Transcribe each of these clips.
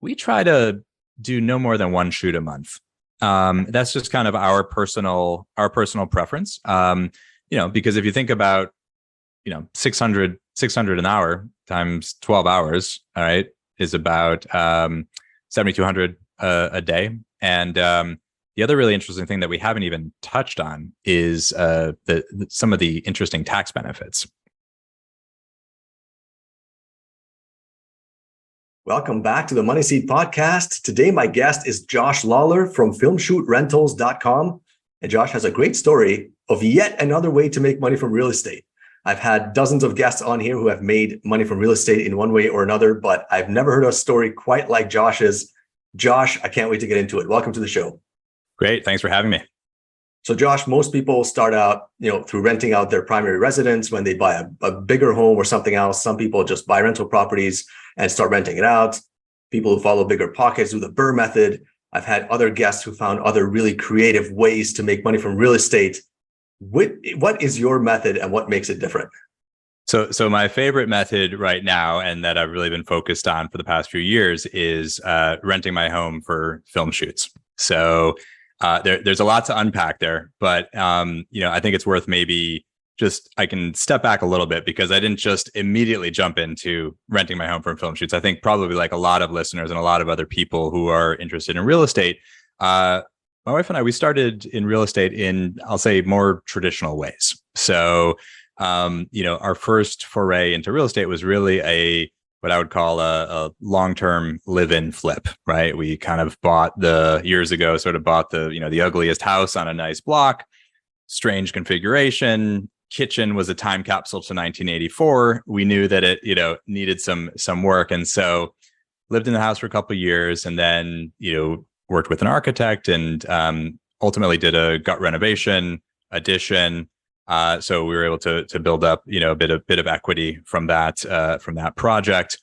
We try to do no more than one shoot a month. That's just kind of our personal preference. Because if you think about, 600 an hour times 12 hours, all right, is about 7,200 a day. And the other really interesting thing that we haven't even touched on is some of the interesting tax benefits. Welcome back to the Money Seed Podcast. Today, my guest is Josh Lawlor from filmshootrentals.com. And Josh has a great story of yet another way to make money from real estate. I've had dozens of guests on here who have made money from real estate in one way or another, but I've never heard a story quite like Josh's. Josh, I can't wait to get into it. Welcome to the show. Great. Thanks for having me. So Josh, most people start out, through renting out their primary residence when they buy a bigger home or something else. Some people just buy rental properties and start renting it out. People who follow bigger pockets do the BRRRR method. I've had other guests who found other really creative ways to make money from real estate. What is your method and what makes it different? So my favorite method right now, and that I've really been focused on for the past few years, is renting my home for film shoots. So there's a lot to unpack there, but I think it's worth maybe I can step back a little bit because I didn't just immediately jump into renting my home from film shoots. I think probably like a lot of listeners and a lot of other people who are interested in real estate, my wife and I, we started in real estate in, I'll say, more traditional ways. So, our first foray into real estate was really what I would call a long-term live-in flip, right? We kind of years ago, bought the ugliest house on a nice block, strange configuration. Kitchen was a time capsule to 1984. We knew that it, needed some work. And so lived in the house for a couple of years and then, worked with an architect and ultimately did a gut renovation, addition. So we were able to build up, a bit of equity from that project.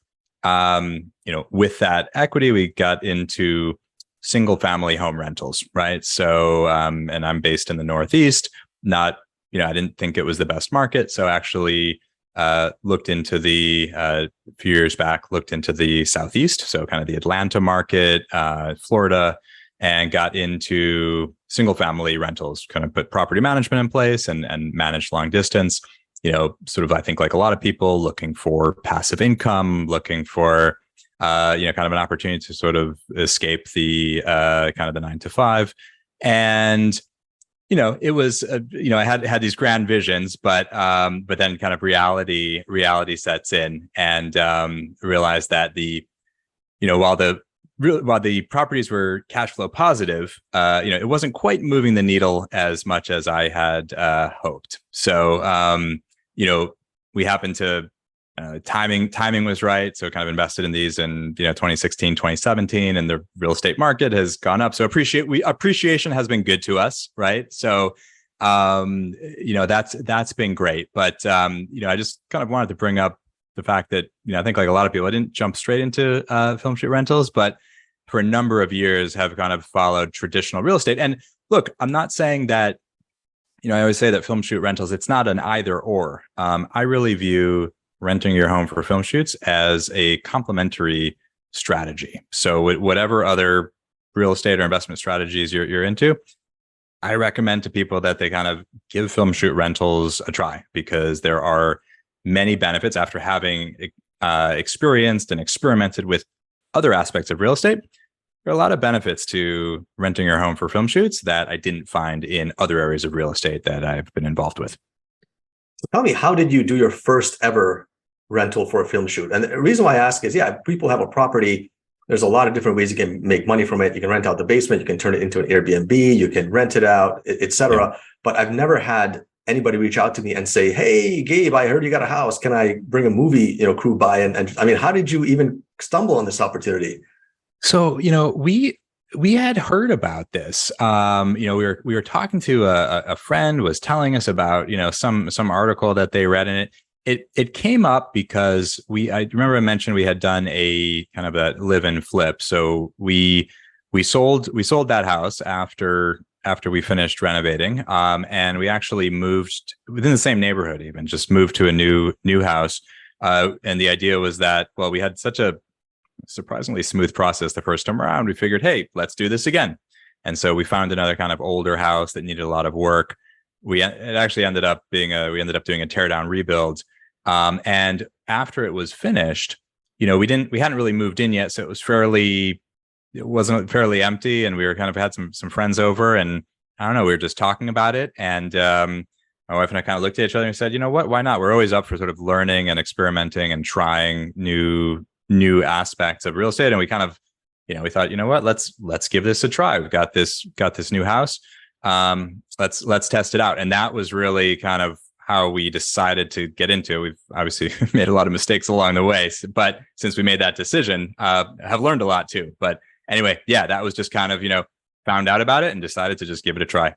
With that equity, we got into single family home rentals, right? So, and I'm based in the Northeast. I didn't think it was the best market, so actually looked into a few years back, looked into the Southeast, so kind of the Atlanta market, Florida, and got into single family rentals, kind of put property management in place and managed long distance, I think like a lot of people looking for passive income, looking for, kind of an opportunity to sort of escape the kind of the 9 to 5. And, it was, I had these grand visions, but then kind of reality sets in and realized that while the properties were cash flow positive, it wasn't quite moving the needle as much as I had hoped. So, we happened to timing was right. So kind of invested in these in 2016, 2017, and the real estate market has gone up. So appreciation has been good to us, right? So that's been great. But I just kind of wanted to bring up the fact that I think like a lot of people, I didn't jump straight into film shoot rentals, but for a number of years have kind of followed traditional real estate. And look, I'm not saying that, I always say that film shoot rentals, it's not an either or. I really view renting your home for film shoots as a complementary strategy. So whatever other real estate or investment strategies you're into, I recommend to people that they kind of give film shoot rentals a try because there are many benefits after having experienced and experimented with other aspects of real estate. There are a lot of benefits to renting your home for film shoots that I didn't find in other areas of real estate that I've been involved with. So tell me, how did you do your first ever rental for a film shoot? And the reason why I ask is, people have a property. There's a lot of different ways you can make money from it. You can rent out the basement. You can turn it into an Airbnb. You can rent it out, etc. Yeah. But I've never had anybody reach out to me and say, "Hey, Gabe, I heard you got a house. Can I bring a movie, crew by?" And I mean, how did you even stumble on this opportunity? So, we had heard about this. We were talking to a friend was telling us about, some article that they read in it. It came up because I remember I mentioned we had done a kind of a live-in flip. So we sold that house after we finished renovating. And we actually moved within the same neighborhood, even just moved to a new house. And the idea was that, well, we had such a surprisingly smooth process the first time around. We figured, hey, let's do this again. And so we found another kind of older house that needed a lot of work. We ended up doing a tear down rebuild. And after it was finished, we hadn't really moved in yet, so it wasn't fairly empty, and we were kind of had some friends over, and I don't know, we were just talking about it, and my wife and I kind of looked at each other and said, you know what, why not? We're always up for sort of learning and experimenting and trying new aspects of real estate, and we kind of, we thought, you know what, let's give this a try. We've got this new house. Let's test it out, and that was really kind of how we decided to get into it. We've obviously made a lot of mistakes along the way, but since we made that decision, have learned a lot too. But anyway, yeah, that was just kind of, found out about it and decided to just give it a try.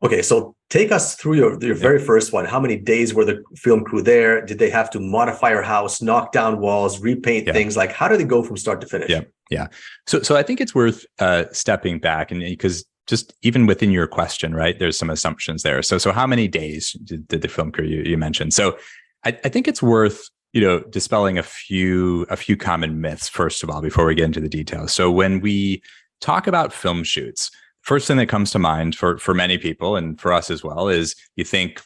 Okay, so take us through your very first one. How many days were the film crew there? Did they have to modify your house, knock down walls, repaint things? Like, how did it go from start to finish? Yeah. So I think it's worth stepping back, and because just even within your question, right, there's some assumptions there. So how many days did the film crew you mentioned? So I think it's worth dispelling a few common myths first of all before we get into the details. So when we talk about film shoots, first thing that comes to mind for many people and for us as well is you think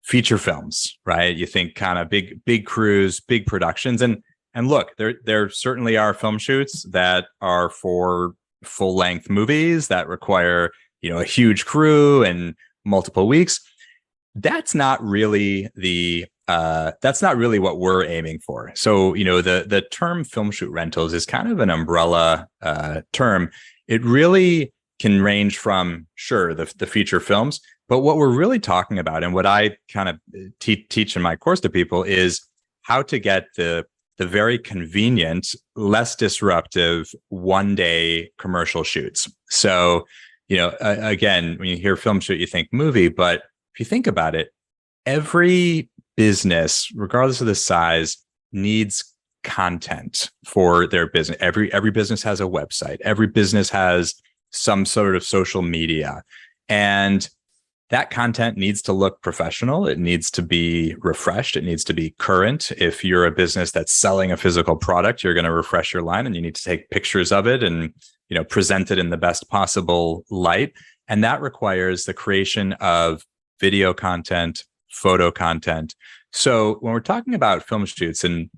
feature films, right? You think kind of big crews, big productions, and look, there certainly are film shoots that are for full length movies that require a huge crew and multiple weeks. That's not really what we're aiming for. So the term film shoot rentals is kind of an umbrella term. It really can range from, sure, the feature films, but what we're really talking about, and what I kind of teach in my course to people, is how to get the very convenient, less disruptive one-day commercial shoots. So, again, when you hear film shoot, you think movie, but if you think about it, every business, regardless of the size, needs content for their business. Every business has a website. Every business has some sort of social media, and that content needs to look professional. It needs to be refreshed. It needs to be current. If you're a business that's selling a physical product, you're going to refresh your line, and you need to take pictures of it and present it in the best possible light. And that requires the creation of video content, photo content. So when we're talking about film shoots, and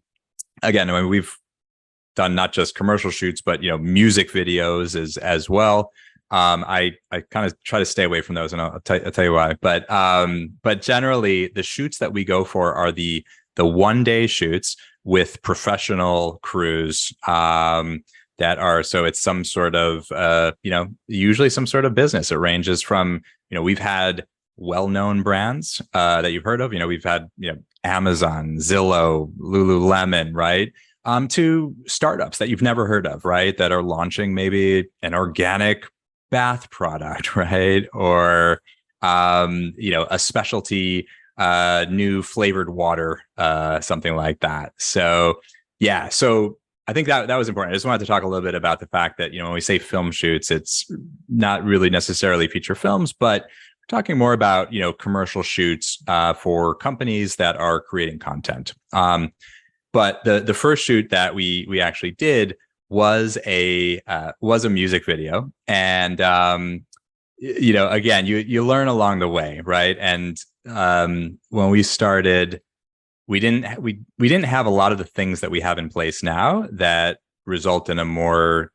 again, I mean, we've done not just commercial shoots, but music videos as well. I kind of try to stay away from those, and I'll tell you why. But generally, the shoots that we go for are the one-day shoots with professional crews that are, so it's some sort of usually some sort of business. It ranges from we've had well-known brands that you've heard of. We've had Amazon, Zillow, Lululemon, right? To startups that you've never heard of, right? That are launching maybe an organic bath product, right? Or a specialty new flavored water, something like that. So yeah, so I think that was important. I just wanted to talk a little bit about the fact that when we say film shoots, it's not really necessarily feature films, but we're talking more about commercial shoots for companies that are creating content. But the first shoot that we actually did was a music video, and again, you learn along the way, right? And when we started, we didn't have a lot of the things that we have in place now that result in a more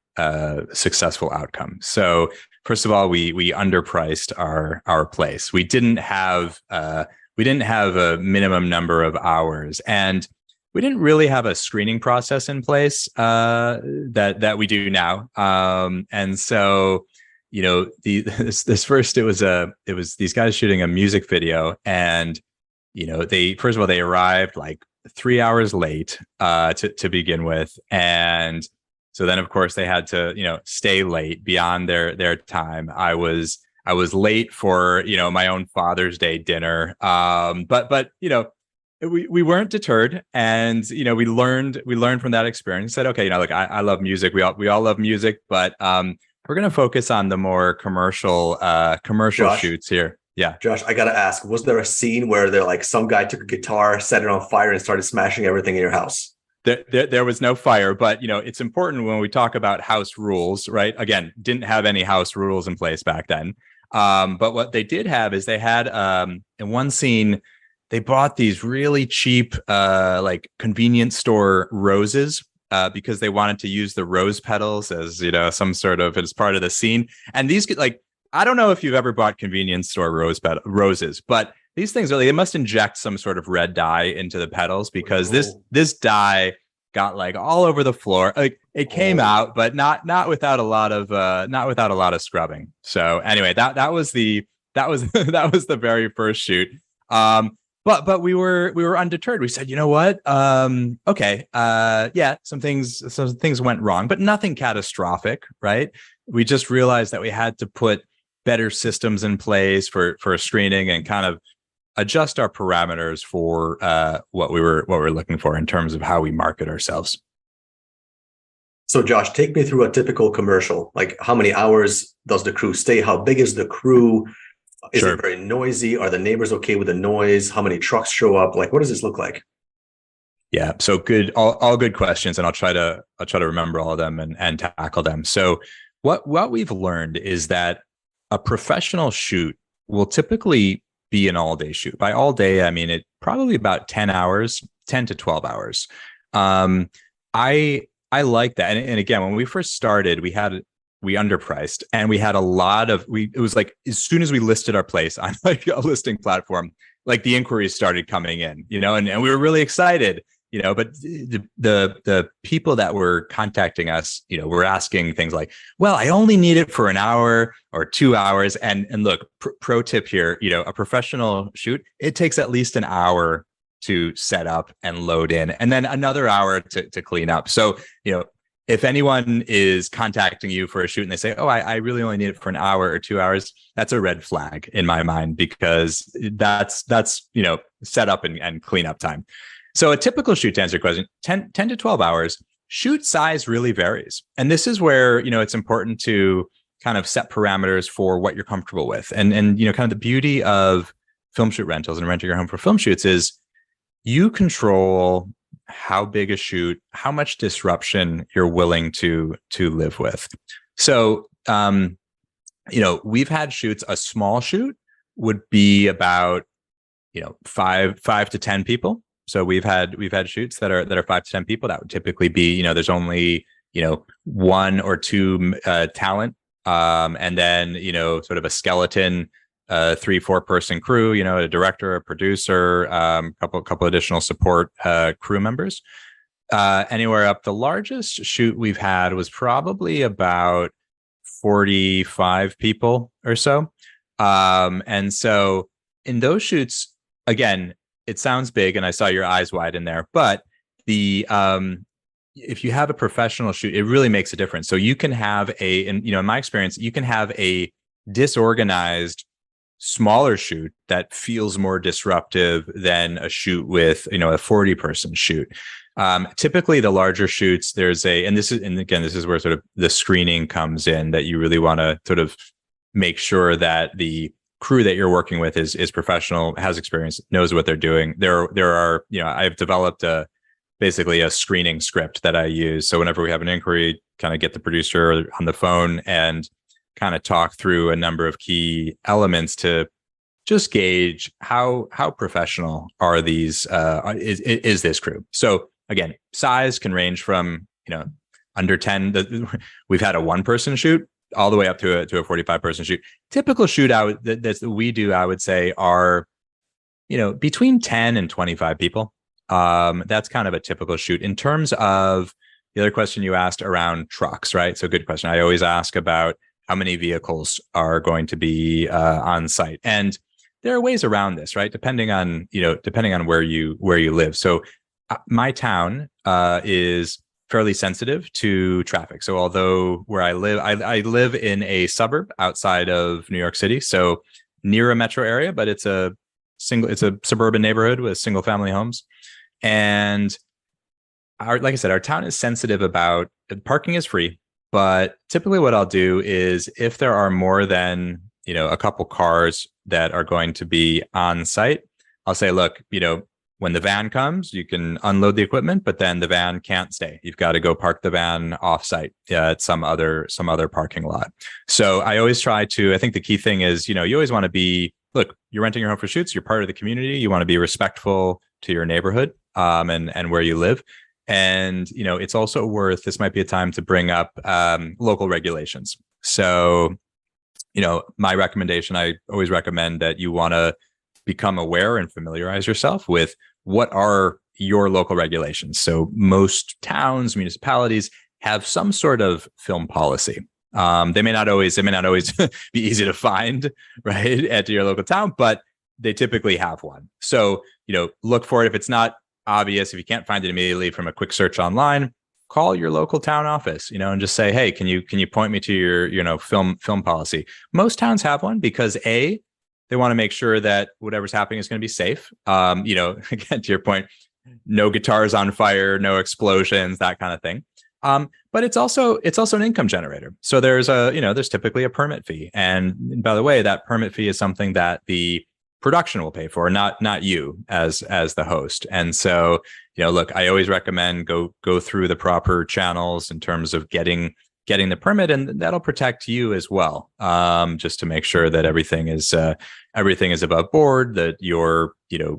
successful outcome. So first of all, we underpriced our place. We didn't have a minimum number of hours, and we didn't really have a screening process in place that we do now. And so, this first, it was these guys shooting a music video, and they arrived like 3 hours late to begin with, and so then of course they had to stay late beyond their time. I was late for my own Father's Day dinner, but we weren't deterred, and we learned from that experience. Said, okay, look, I love music. We all love music, but we're going to focus on the more commercial Josh, shoots here. Yeah, Josh, I gotta ask: was there a scene where some guy took a guitar, set it on fire, and started smashing everything in your house? there was no fire, but it's important when we talk about house rules, right? Again, didn't have any house rules in place back then. But what they did have is they had in one scene, they bought these really cheap like convenience store roses because they wanted to use the rose petals as some sort of as part of the scene. And these like, I don't know if you've ever bought convenience store roses, but these things really, they must inject some sort of red dye into the petals because this dye got like all over the floor. Like it came out, but not without a lot of scrubbing. So anyway, that was the very first shoot. But we were undeterred. We said, you know what? Okay. Yeah, some things went wrong, but nothing catastrophic, right? We just realized that we had to put better systems in place for screening and kind of adjust our parameters for what we're looking for in terms of how we market ourselves. So Josh, take me through a typical commercial. Like how many hours does the crew stay? How big is the crew? Is it very noisy? Are the neighbors okay with the noise? How many trucks show up? Like, what does this look like? Yeah, so good, all good questions, and I'll try to remember all of them and tackle them. So what we've learned is that a professional shoot will typically be an all-day shoot. By all day, I mean it probably about 10 to 12 hours. I like that. And again, when we first started, we underpriced and we had a lot of, it was like, as soon as we listed our place on like a listing platform, like the inquiries started coming in, and we were really excited, but the people that were contacting us, were asking things like, well, I only need it for an hour or 2 hours. And look, pro tip here, a professional shoot, it takes at least an hour to set up and load in, and then another hour to clean up. So, if anyone is contacting you for a shoot and they say, oh, I really only need it for an hour or 2 hours, that's a red flag in my mind, because that's set up and cleanup time. So a typical shoot, to answer your question, 10 to 12 hours. Shoot size really varies. And this is where, it's important to kind of set parameters for what you're comfortable with. And kind of the beauty of film shoot rentals and renting your home for film shoots is you control how big a shoot, how much disruption you're willing to live with. So, we've had shoots, a small shoot would be about, 5 to 10 people. So we've had shoots that are 5 to 10 people. That would typically be, there's only, 1 or 2 talent. And then, sort of a skeleton, 3-4 person crew, a director, a producer, couple additional support crew members. Anywhere up, the largest shoot we've had was probably about 45 people or so. And so in those shoots, again, it sounds big, and I saw your eyes widen there, but if you have a professional shoot, it really makes a difference. So you can have in my experience, you can have a disorganized smaller shoot that feels more disruptive than a shoot with, a 40 person shoot. Typically the larger shoots, this is where sort of the screening comes in, that you really want to sort of make sure that the crew that you're working with is professional, has experience, knows what they're doing. There are, I've developed basically a screening script that I use. So whenever we have an inquiry, kind of get the producer on the phone and kind of talk through a number of key elements to just gauge how professional are these, is this crew. So again, size can range from, under 10, we've had a 1-person shoot all the way up to a 45-person shoot. Typical shoot that we do, I would say, are, between 10 and 25 people. That's kind of a typical shoot. In terms of the other question you asked around trucks, right? So good question. I always ask about how many vehicles are going to be on site, and there are ways around this, right? Depending on where you live. So my town is fairly sensitive to traffic. So although where I live in a suburb outside of New York City, so near a metro area, but it's a suburban neighborhood with single family homes. And like I said, our town is sensitive about parking is free, but typically what I'll do is if there are more than, a couple cars that are going to be on site, I'll say, look, when the van comes, you can unload the equipment, but then the van can't stay. You've got to go park the van offsite at some other parking lot. So I always try to, I think the key thing is, you always want to be, look, you're renting your home for shoots, you're part of the community. You want to be respectful to your neighborhood and where you live. And, it's also this might be a time to bring up local regulations. So, my recommendation, I always recommend that you want to become aware and familiarize yourself with what are your local regulations. So most towns, municipalities have some sort of film policy. They may not always be easy to find, right, at your local town, but they typically have one. So, look for it. If it's not obvious, if you can't find it immediately from a quick search online, call your local town office, and just say, hey, can you point me to your, film policy? Most towns have one because they want to make sure that whatever's happening is going to be safe. Again, to your point, no guitars on fire, no explosions, that kind of thing. But it's also an income generator. So there's typically a permit fee. And by the way, that permit fee is something that the production will pay for, not you as the host. And so, look, I always recommend go through the proper channels in terms of getting the permit, and that'll protect you as well. Just to make sure that everything is above board, that your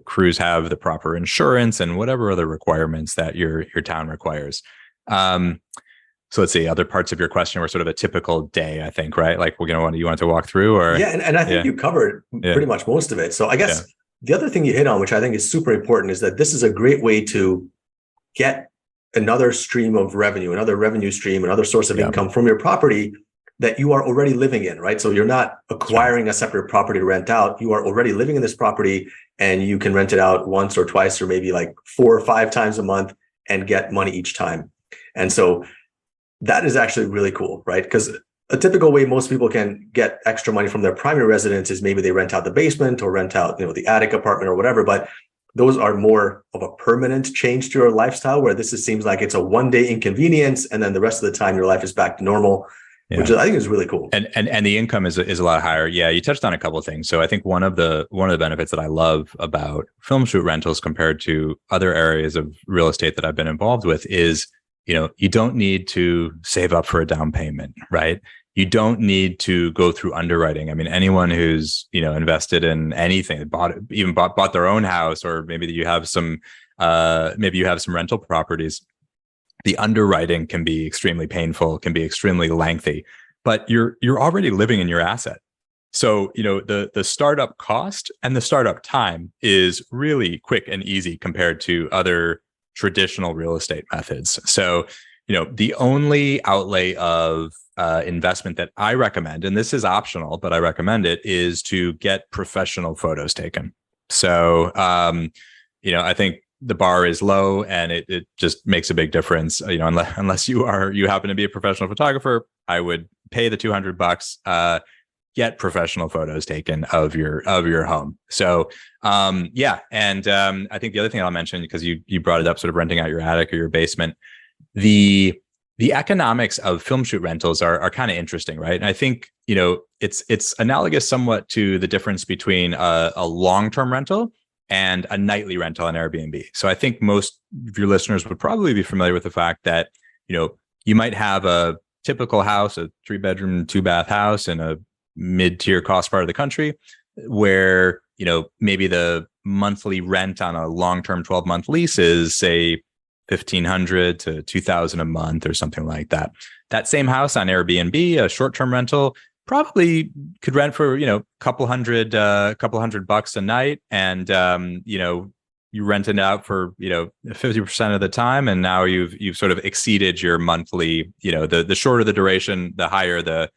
crews have the proper insurance and whatever other requirements that your town requires. So let's see, other parts of your question were sort of a typical day, I think, right? Like you want to walk through, or yeah, and I think you covered pretty much most of it. So I guess the other thing you hit on, which I think is super important, is that this is a great way to get another stream of revenue, another revenue stream, another source of income from your property that you are already living in, right? So you're not acquiring a separate property to rent out. You are already living in this property, and you can rent it out once or twice, or maybe like 4 or 5 times a month and get money each time. And so that is actually really cool, right? Because a typical way most people can get extra money from their primary residence is maybe they rent out the basement or rent out, the attic apartment or whatever. But those are more of a permanent change to your lifestyle, where seems like it's a one-day inconvenience, and then the rest of the time your life is back to normal, which I think is really cool. And the income is a lot higher. Yeah, you touched on a couple of things. So I think one of the benefits that I love about film shoot rentals compared to other areas of real estate that I've been involved with is, you don't need to save up for a down payment, right? You don't need to go through underwriting. I mean, anyone who's, invested in anything, bought their own house, or maybe you have some rental properties, the underwriting can be extremely painful, can be extremely lengthy, but you're already living in your asset. So, the startup cost and the startup time is really quick and easy compared to other traditional real estate methods. So, the only outlay of investment that I recommend, and this is optional, but I recommend it, is to get professional photos taken. So, I think the bar is low, and it just makes a big difference. Unless you happen to be a professional photographer, I would pay the $200. Get professional photos taken of your home. So, and I think the other thing I'll mention, because you brought it up, sort of renting out your attic or your basement, the economics of film shoot rentals are kind of interesting, right? And I think, it's analogous somewhat to the difference between a long-term rental and a nightly rental on Airbnb. So I think most of your listeners would probably be familiar with the fact that, you might have a typical house, a 3-bedroom, 2-bath house in a mid-tier cost part of the country, where, maybe the monthly rent on a long-term 12-month lease is, say, $1,500 to $2,000 a month or something like that. That same house on Airbnb, a short-term rental, probably could rent for, couple hundred bucks a night. And, you rent it out for, 50% of the time. And now you've sort of exceeded your monthly, the shorter the duration, the higher the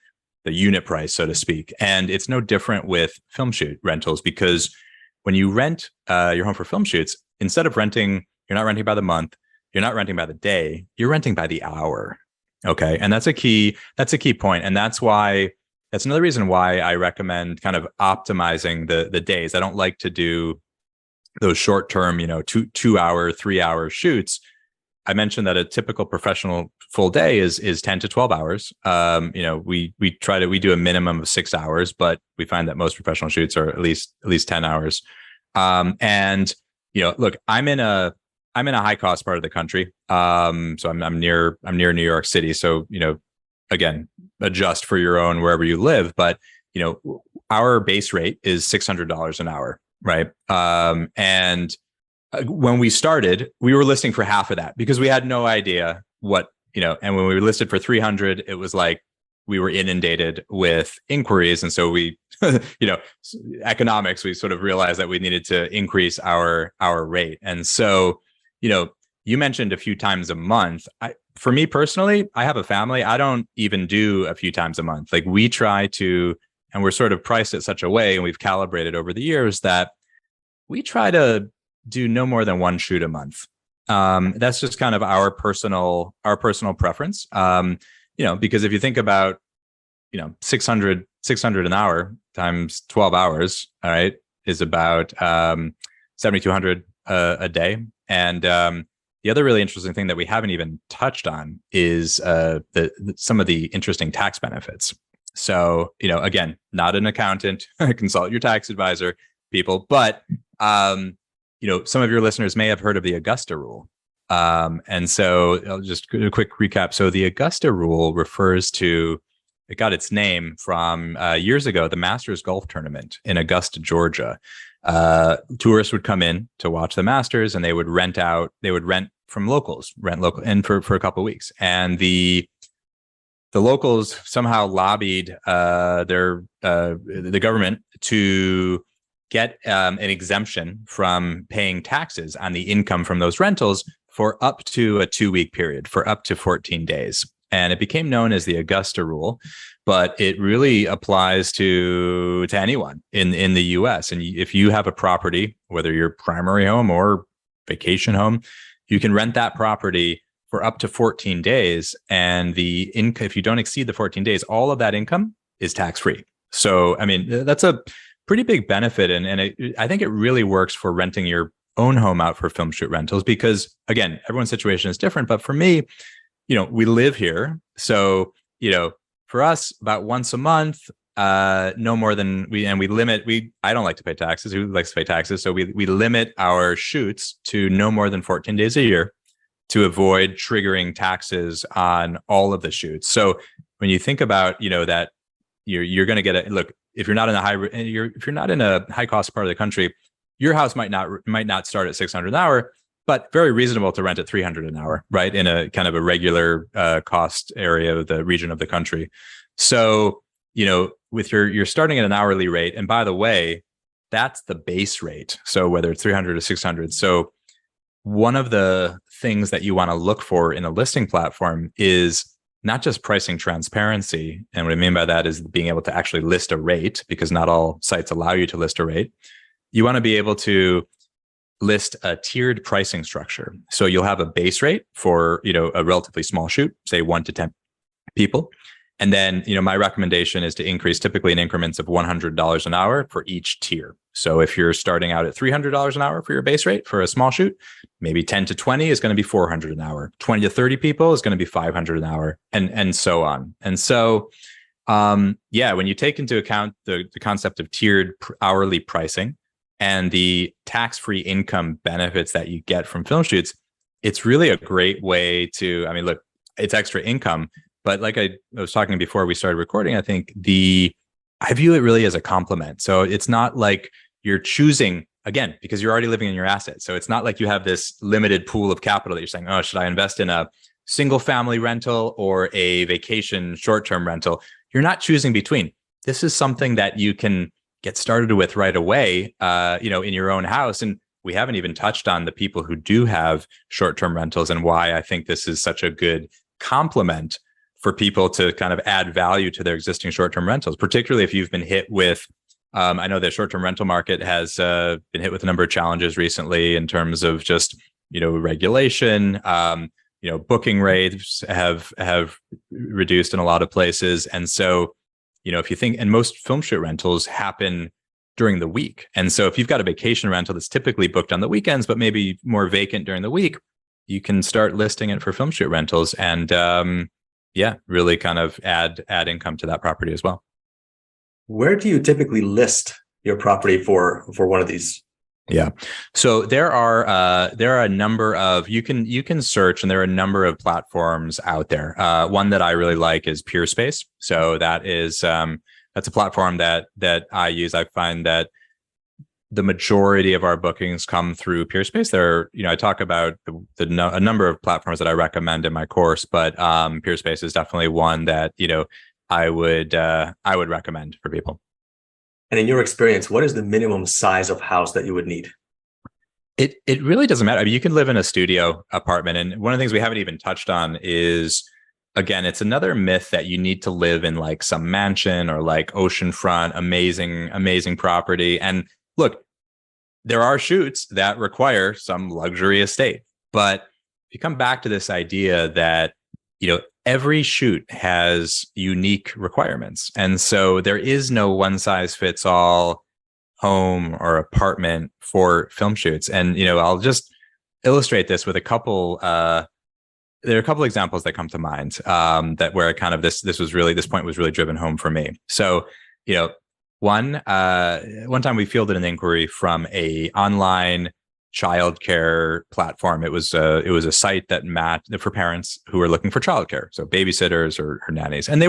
unit price, so to speak. And it's no different with film shoot rentals, because when you rent your home for film shoots, instead of renting, you're not renting by the month, you're not renting by the day, you're renting by the hour. Okay. And that's a key point. And that's another reason why I recommend kind of optimizing the days. I don't like to do those short-term, 2-hour, 3-hour shoots. I mentioned that a typical professional full day is 10 to 12 hours. We do a minimum of 6 hours, but we find that most professional shoots are at least 10 hours. And look, I'm in a high cost part of the country. So I'm near New York City. So, again, adjust for your own wherever you live. But, our base rate is $600 an hour. Right. And when we started, we were listing for half of that because we had no idea what, and when we were listed for 300, it was like we were inundated with inquiries. And so we, economics, we sort of realized that we needed to increase our rate. And so, you mentioned a few times a month. For me personally, I have a family. I don't even do a few times a month. Like we try to, and we're sort of priced it such a way, and we've calibrated over the years that we try to do no more than one shoot a month. That's just kind of our personal preference. Because if you think about, 600 an hour times 12 hours, all right, is about 7,200 a day. And the other really interesting thing that we haven't even touched on is some of the interesting tax benefits. So, again, not an accountant, consult your tax advisor, people, but some of your listeners may have heard of the Augusta rule. And so I'll just do a quick recap. So the Augusta rule refers to, it got its name from years ago, the Masters golf tournament in Augusta, Georgia. Tourists would come in to watch the Masters, and they would rent from locals, and for a couple of weeks. And the locals somehow lobbied the government to get an exemption from paying taxes on the income from those rentals for up to a 2-week period, for up to 14 days. And it became known as the Augusta rule, but it really applies to anyone in the US. And if you have a property, whether your primary home or vacation home, you can rent that property for up to 14 days. And the income, if you don't exceed the 14 days, all of that income is tax-free. So, I mean, that's a pretty big benefit. And I think it really works for renting your own home out for film shoot rentals because, again, everyone's situation is different. But for me, we live here. So, for us, about once a month, no more than I don't like to pay taxes. Who likes to pay taxes? So we limit our shoots to no more than 14 days a year to avoid triggering taxes on all of the shoots. So when you think about, that you're going to get look, if you're not in a high cost part of the country, your house might not start at 600 an hour, but very reasonable to rent at 300 an hour, right? In a kind of a regular cost area of the region of the country. So, with you're starting at an hourly rate. And by the way, that's the base rate. So whether it's 300 or 600. So one of the things that you want to look for in a listing platform is not just pricing transparency. And what I mean by that is being able to actually list a rate, because not all sites allow you to list a rate. You want to be able to list a tiered pricing structure. So you'll have a base rate for, a relatively small shoot, say 1 to 10 people. And then, my recommendation is to increase typically in increments of $100 an hour for each tier. So if you're starting out at $300 an hour for your base rate for a small shoot, maybe 10 to 20 is going to be $400 an hour. 20 to 30 people is going to be $500 an hour, and so on. And so, when you take into account the concept of tiered hourly pricing and the tax-free income benefits that you get from film shoots, it's really a great way to, look, it's extra income. But like I was talking before we started recording, I think I view it really as a compliment. So it's not like you're choosing, again, because you're already living in your asset. So it's not like you have this limited pool of capital that you're saying, oh, should I invest in a single family rental or a vacation short-term rental? You're not choosing between. This is something that you can get started with right away, in your own house. And we haven't even touched on the people who do have short-term rentals and why I think this is such a good complement for people to kind of add value to their existing short-term rentals, particularly if you've been hit with, I know the short-term rental market has been hit with a number of challenges recently in terms of just, regulation, booking rates have reduced in a lot of places. And so, if you think, and most film shoot rentals happen during the week. And so if you've got a vacation rental that's typically booked on the weekends, but maybe more vacant during the week, you can start listing it for film shoot rentals and, really kind of add income to that property as well. Where do you typically list your property for one of these Yeah. So there are a number of you can search, and there are a number of platforms out there. One that I really like is Peerspace. So that's a platform that I use. I find that the majority of our bookings come through Peerspace. I talk about a number of platforms that I recommend in my course, but Peerspace is definitely one that I would recommend for people. And in your experience, what is the minimum size of house that you would need? It really doesn't matter. I mean, you can live in a studio apartment, and one of the things we haven't even touched on is, again, it's another myth that you need to live in like some mansion or like oceanfront, amazing property. And look, there are shoots that require some luxury estate, but if you come back to this idea that every shoot has unique requirements, and so there is no one size fits all home or apartment for film shoots. And I'll just illustrate this with a couple. There are a couple examples that come to mind that where kind of this point was really driven home for me. So one time we fielded an inquiry from a online childcare platform. It was a site that for parents who were looking for childcare, so babysitters or nannies, and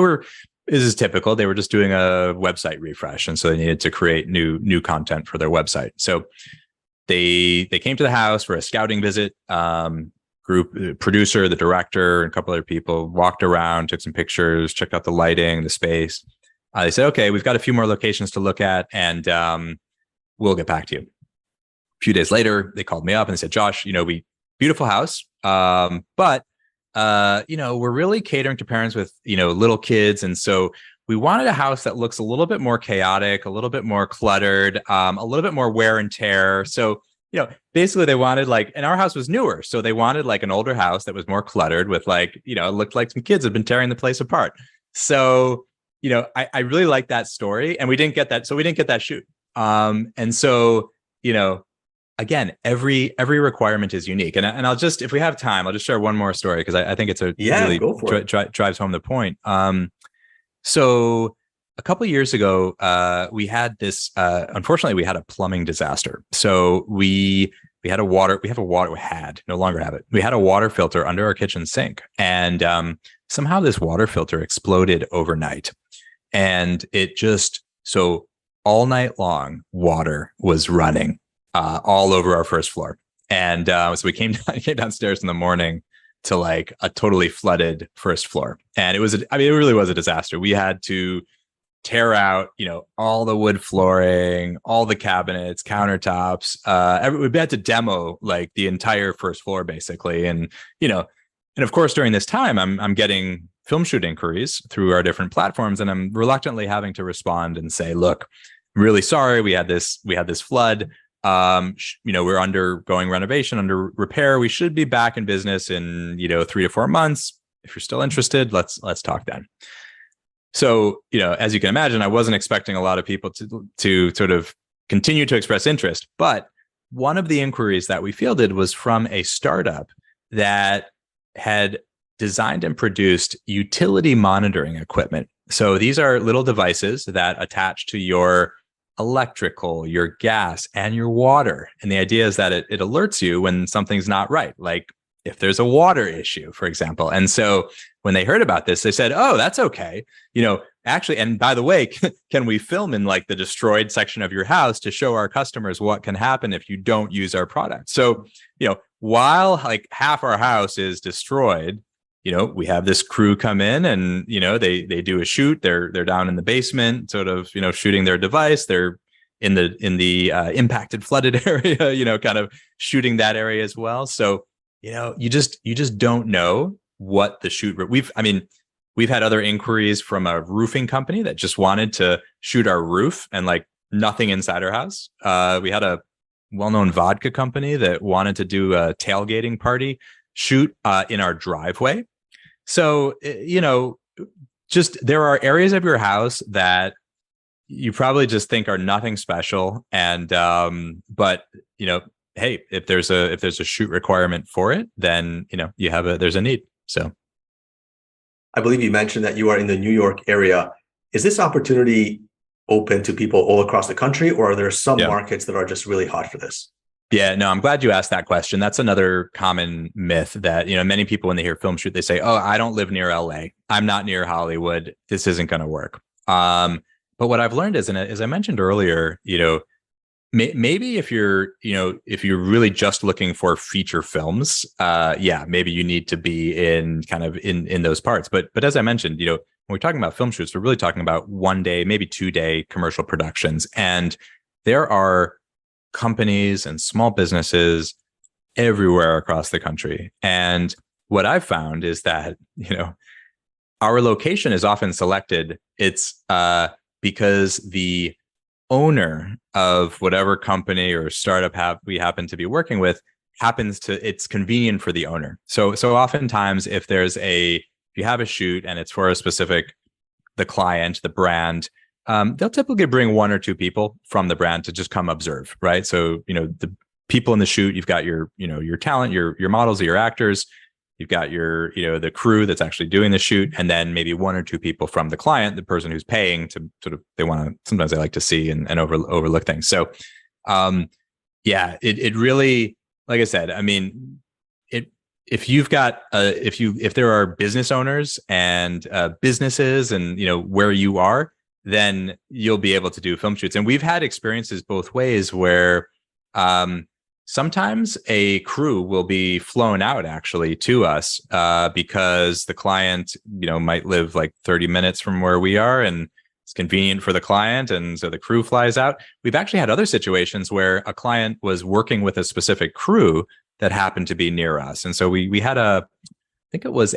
this is typical. They were just doing a website refresh, and so they needed to create new content for their website. So they came to the house for a scouting visit. Group producer, the director, and a couple other people walked around, took some pictures, checked out the lighting, the space. They said, "Okay, we've got a few more locations to look at, and we'll get back to you." A few days later, they called me up and they said, "Josh, beautiful house, but we're really catering to parents with little kids, and so we wanted a house that looks a little bit more chaotic, a little bit more cluttered, a little bit more wear and tear." So basically they wanted and our house was newer, so they wanted like an older house that was more cluttered with it looked like some kids had been tearing the place apart. So I really like that story, and we didn't get that, so we didn't get that shoot. And so again, every requirement is unique, and I'll just, if we have time, I'll just share one more story because I think it's really drives home the point. So a couple of years ago, we had this. Unfortunately, we had a plumbing disaster. So we had no longer have it. We had a water filter under our kitchen sink, and somehow this water filter exploded overnight, and so all night long, water was running all over our first floor. And so we came downstairs in the morning to like a totally flooded first floor, and it really was a disaster. We had to tear out, all the wood flooring, all the cabinets, countertops. We had to demo like the entire first floor basically. And of course, during this time, I'm getting film shoot inquiries through our different platforms, and I'm reluctantly having to respond and say, "Look, I'm really sorry. We had this flood. We're undergoing renovation, under repair. We should be back in business in 3 to 4 months. If you're still interested, let's talk then." So, as you can imagine, I wasn't expecting a lot of people to sort of continue to express interest. But one of the inquiries that we fielded was from a startup that had designed and produced utility monitoring equipment. So these are little devices that attach to your electrical, your gas, and your water. And the idea is that it alerts you when something's not right, like if there's a water issue, for example. And so when they heard about this, they said, "Oh, that's okay. Actually, and by the way, can we film in like the destroyed section of your house to show our customers what can happen if you don't use our product?" So, while like half our house is destroyed, we have this crew come in, and they do a shoot. They're down in the basement, sort of shooting their device. They're in the impacted, flooded area, kind of shooting that area as well. So you just don't know what the shoot. We've had other inquiries from a roofing company that just wanted to shoot our roof and like nothing inside our house. We had a well-known vodka company that wanted to do a tailgating party shoot in our driveway. So, just there are areas of your house that you probably just think are nothing special. And, but, hey, if there's a shoot requirement for it, then, there's a need. So. I believe you mentioned that you are in the New York area. Is this opportunity open to people all across the country, or are there some Yeah. markets that are just really hot for this? Yeah, no, I'm glad you asked that question. That's another common myth that, many people when they hear film shoot, they say, "Oh, I don't live near LA. I'm not near Hollywood. This isn't going to work." But what I've learned is, and as I mentioned earlier, maybe if you're really just looking for feature films, maybe you need to be in kind of in those parts. But as I mentioned, when we're talking about film shoots, we're really talking about 1 day, maybe 2 day commercial productions, and there are companies and small businesses everywhere across the country. And what I've found is that, our location is often selected. It's because the owner of whatever company or startup we happen to be working with it's convenient for the owner. So oftentimes if you have a shoot and it's for the client, the brand, they'll typically bring 1 or 2 people from the brand to just come observe, right? So, the people in the shoot, you've got your talent, your models, your actors, you've got the crew that's actually doing the shoot, and then maybe 1 or 2 people from the client, the person who's paying to sometimes they like to see and overlook things. So, it really, like I said, I mean, if there are business owners and businesses and, where you are, then you'll be able to do film shoots. And we've had experiences both ways where sometimes a crew will be flown out actually to us because the client, might live like 30 minutes from where we are and it's convenient for the client. And so the crew flies out. We've actually had other situations where a client was working with a specific crew that happened to be near us. And so we had I think it was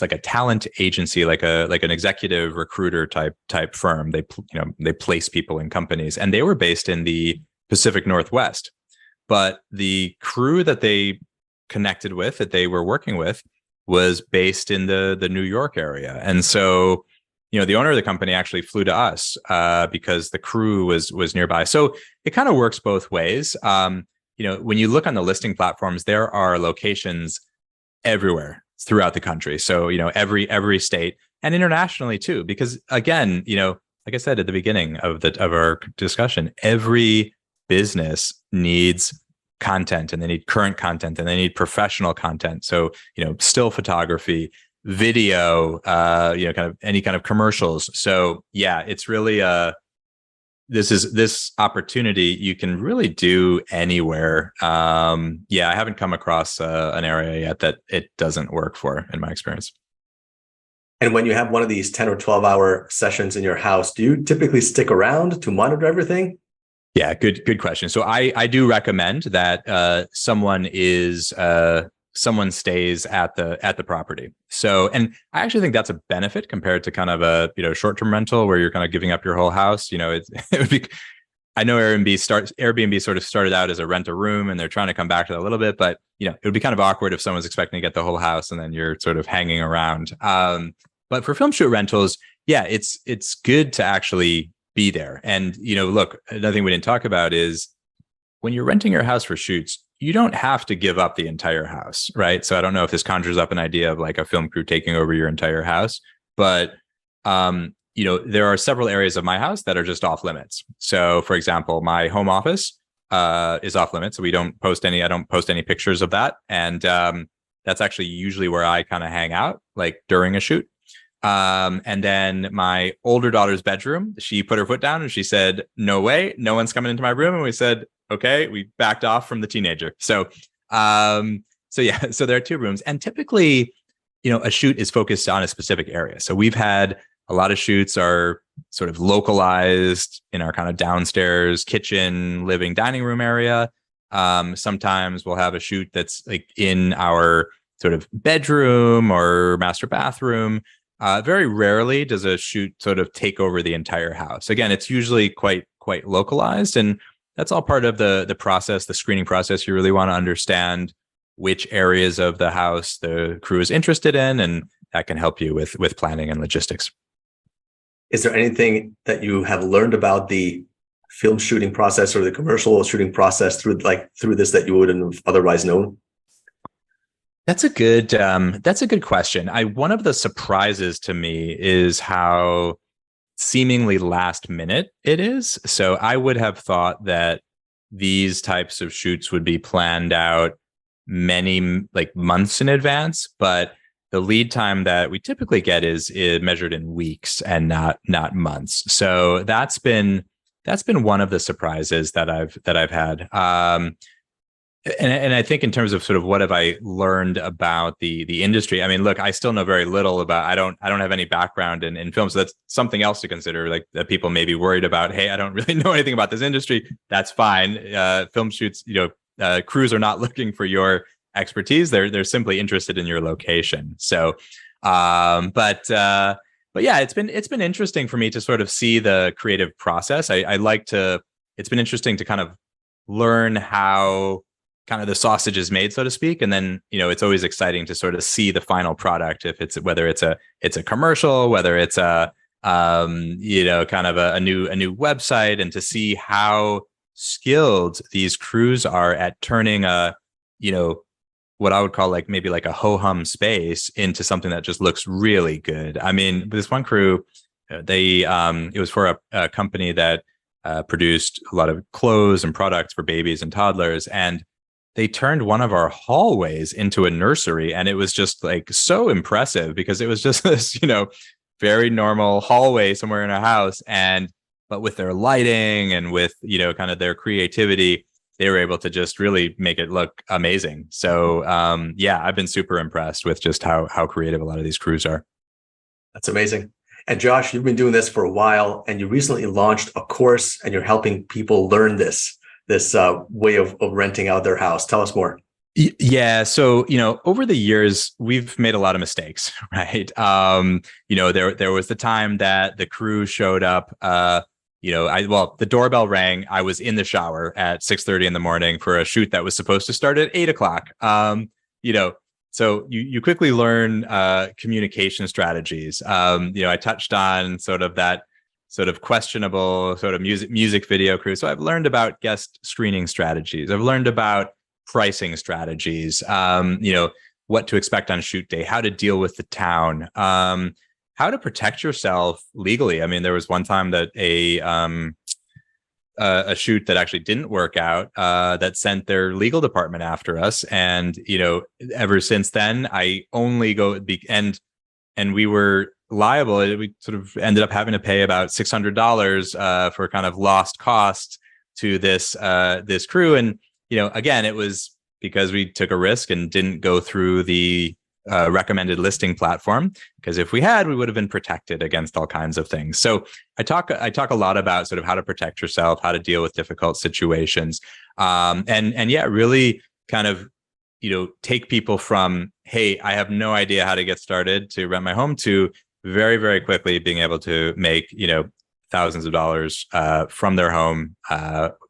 like a talent agency, like an executive recruiter type firm. They place people in companies, and they were based in the Pacific Northwest. But the crew that they connected with, that they were working with, was based in the New York area. And so, the owner of the company actually flew to us because the crew was nearby. So it kind of works both ways. When you look on the listing platforms, there are locations everywhere throughout the country. So, every state and internationally too, because again, like I said at the beginning of our discussion, every business needs content, and they need current content, and they need professional content. So, still photography, video, kind of any kind of commercials. So yeah, it's really this opportunity you can really do anywhere. I haven't come across an area yet that it doesn't work for, in my experience. And when you have one of these 10 or 12-hour sessions in your house, do you typically stick around to monitor everything? Yeah, good question. So I do recommend that someone stays at the property. So, and I actually think that's a benefit compared to kind of a short-term rental where you're kind of giving up your whole house. It would be. I know Airbnb sort of started out as a rent a room, and they're trying to come back to that a little bit. But it would be kind of awkward if someone's expecting to get the whole house and then you're sort of hanging around. But for film shoot rentals, yeah, it's good to actually be there. And look, another thing we didn't talk about is when you're renting your house for shoots, you don't have to give up the entire house, right? So I don't know if this conjures up an idea of like a film crew taking over your entire house, but there are several areas of my house that are just off limits. So for example, my home office is off limits. So I don't post any pictures of that. And that's actually usually where I kind of hang out, like during a shoot. And then my older daughter's bedroom, she put her foot down and she said, "No way, no one's coming into my room." And we said, "Okay," we backed off from the teenager. So there are 2 rooms, and typically, a shoot is focused on a specific area. So we've had a lot of shoots are sort of localized in our kind of downstairs kitchen, living, dining room area. Sometimes we'll have a shoot that's like in our sort of bedroom or master bathroom. Very rarely does a shoot sort of take over the entire house. Again, it's usually quite localized, and that's all part of the process, the screening process. You really want to understand which areas of the house the crew is interested in, and that can help you with planning and logistics. Is there anything that you have learned about the film shooting process or the commercial shooting process through this that you wouldn't have otherwise known? That's a good question. One of the surprises to me is how seemingly last minute it is. So I would have thought that these types of shoots would be planned out many like months in advance, but the lead time that we typically get is measured in weeks and not months. So that's been one of the surprises that I've had. And I think in terms of sort of what have I learned about the industry, I mean, look, I still know very little about, I don't have any background in film. So that's something else to consider, like that people may be worried about, hey, I don't really know anything about this industry. That's fine. Film shoots, crews are not looking for your expertise. They're simply interested in your location. So, but yeah, it's been interesting for me to sort of see the creative process. It's been interesting to kind of learn how kind of the sausage is made, so to speak. And then, it's always exciting to sort of see the final product, whether it's a commercial, whether it's a, kind of a new website, and to see how skilled these crews are at turning what I would call like maybe like a ho-hum space into something that just looks really good. I mean, this one crew, it was for a company that produced a lot of clothes and products for babies and toddlers, and they turned one of our hallways into a nursery. And it was just like so impressive because it was just this, very normal hallway somewhere in a house. But with their lighting and with, kind of their creativity, they were able to just really make it look amazing. So, I've been super impressed with just how creative a lot of these crews are. That's amazing. And Josh, you've been doing this for a while, and you recently launched a course, and you're helping people learn this way of renting out their house. Tell us more. Yeah. So, over the years, we've made a lot of mistakes, right? There was the time that the crew showed up, the doorbell rang. I was in the shower at 6:30 in the morning for a shoot that was supposed to start at 8:00. So you quickly learn communication strategies. I touched on sort of that sort of questionable sort of music video crew. So I've learned about guest screening strategies. I've learned about pricing strategies, what to expect on shoot day, how to deal with the town, how to protect yourself legally. I mean, there was one time that a shoot that actually didn't work out, that sent their legal department after us. And, ever since then, I only go and we were liable. We sort of ended up having to pay about $600 for kind of lost costs to this crew. And, again, it was because we took a risk and didn't go through the recommended listing platform, because if we had, we would have been protected against all kinds of things. So I talk a lot about sort of how to protect yourself, how to deal with difficult situations, really kind of take people from, hey, I have no idea how to get started to rent my home, to very, very quickly being able to make thousands of dollars from their home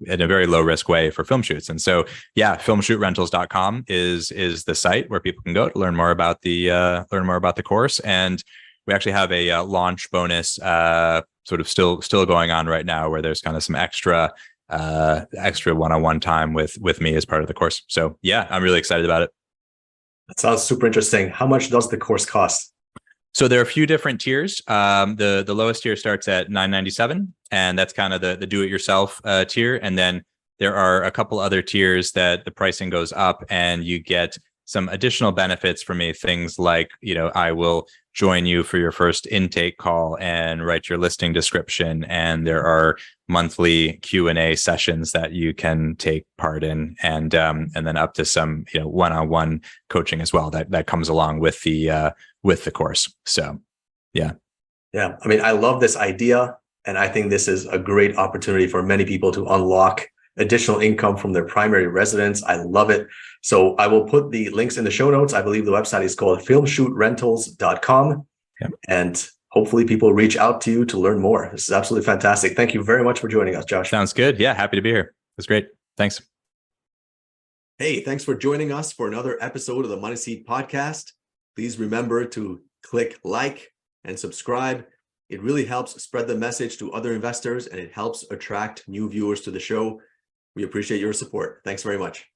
in a very low risk way for film shoots. And so, filmshootrentals.com is the site where people can go to learn more about the course. And we actually have a launch bonus sort of still going on right now, where there's kind of some extra one-on-one time with me as part of the course. So I'm really excited about it. That sounds super interesting. How much does the course cost? So there are a few different tiers. The lowest tier starts at $997, and that's kind of the do-it-yourself tier. And then there are a couple other tiers that the pricing goes up, and you get some additional benefits from me. Things like, I will join you for your first intake call and write your listing description. And there are monthly Q&A sessions that you can take part in, and then up to some one-on-one coaching as well that comes along with the course. So yeah. I mean, I love this idea, and I think this is a great opportunity for many people to unlock additional income from their primary residence. I love it. So I will put the links in the show notes. I believe the website is called filmshootrentals.com. Yep. And hopefully people reach out to you to learn more. This is absolutely fantastic. Thank you very much for joining us, Josh. Sounds good. Yeah, happy to be here. That's great. Thanks. Hey, thanks for joining us for another episode of the Money Seat Podcast. Please remember to click like and subscribe. It really helps spread the message to other investors, and it helps attract new viewers to the show. We appreciate your support. Thanks very much.